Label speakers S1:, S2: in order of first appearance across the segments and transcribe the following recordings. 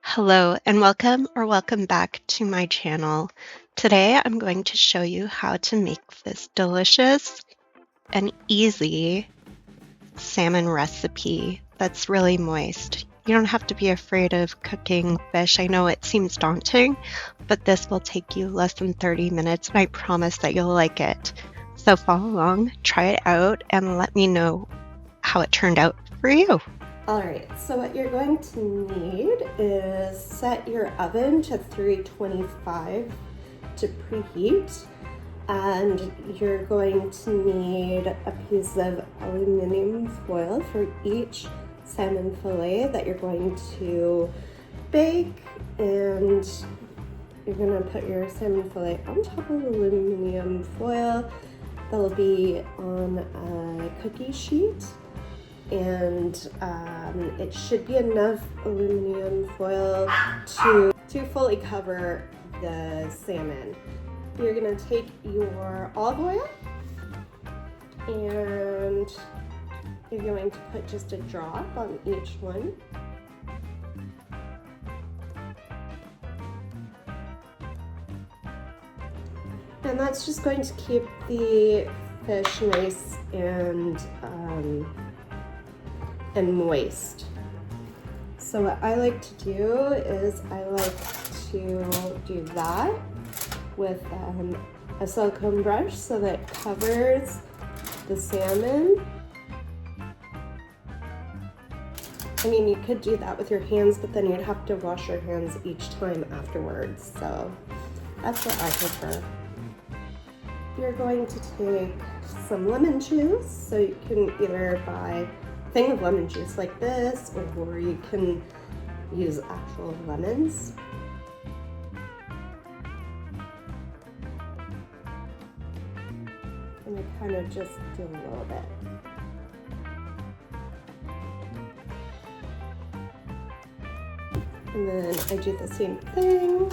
S1: Hello and welcome back to my channel. Today I'm going to show you how to make this delicious and easy salmon recipe that's really moist. You don't have to be afraid of cooking fish. I know it seems daunting, but this will take you less than 30 minutes and I promise that you'll like it. So follow along, try it out, and let me know how it turned out for you.
S2: Alright, so what you're going to need is set your oven to 325 to preheat, and you're going to need a piece of aluminum foil for each salmon fillet that you're going to bake, and you're going to put your salmon fillet on top of aluminum foil. That'll be on a cookie sheet. And it should be enough aluminum foil to fully cover the salmon. You're gonna take your olive oil and you're going to put just a drop on each one. And that's just going to keep the fish nice and moist. So what I like to do is I like to do that with a silicone brush so that it covers the salmon. I mean, you could do that with your hands, but then you'd have to wash your hands each time afterwards. So that's what I prefer. You're going to take some lemon juice, so you can either buy thing of lemon juice like this, or you can use actual lemons. And I kind of just do a little bit. And then I do the same thing.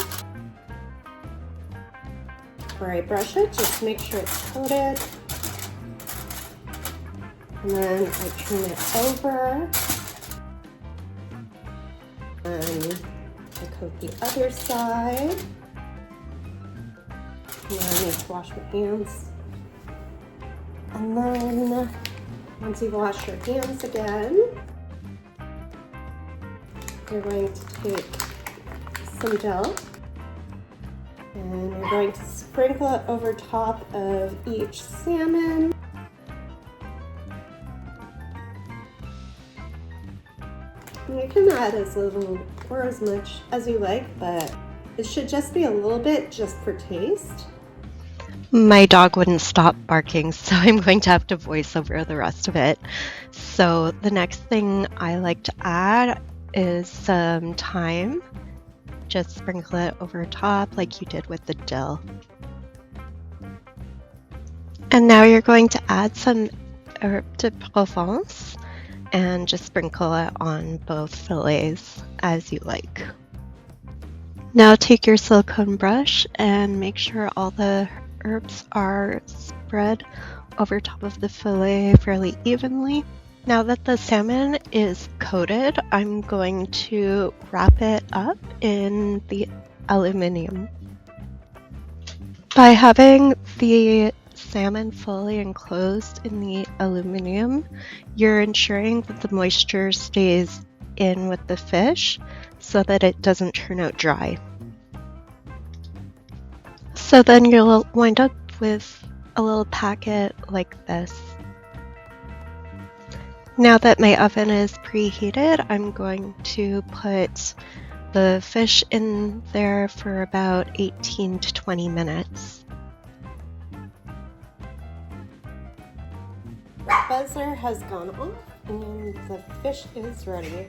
S2: Where I brush it, just make sure it's coated. And then I turn it over and I coat the other side. And then I need to wash my hands. And then once you've washed your hands again, you're going to take some Dill and you're going to sprinkle it over top of each salmon. You can add as little or as much as you like, but it should just be a little bit just for taste.
S1: My dog wouldn't stop barking, so I'm going to have to voice over the rest of it. So the next thing I like to add is some thyme. Just sprinkle it over top like you did with the dill. And now you're going to add some herb de Provence and just sprinkle it on both fillets as you like. Now take your silicone brush and make sure all the herbs are spread over top of the fillet fairly evenly. Now that the salmon is coated, I'm going to wrap it up in the aluminum. By having the salmon fully enclosed in the aluminum, you're ensuring that the moisture stays in with the fish so that it doesn't turn out dry. So then you'll wind up with a little packet like this. Now that my oven is preheated, I'm going to put the fish in there for about 18 to 20 minutes.
S2: Buzzer has gone off and the fish is ready.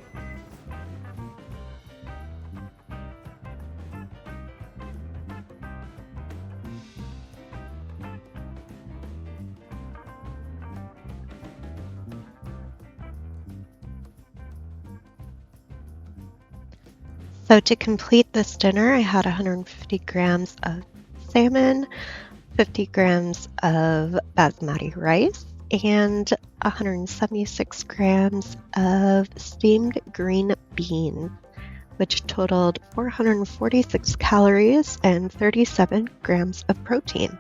S1: So to complete this dinner, I had 150 grams of salmon, 50 grams of basmati rice, and 176 grams of steamed green beans, which totaled 446 calories and 37 grams of protein.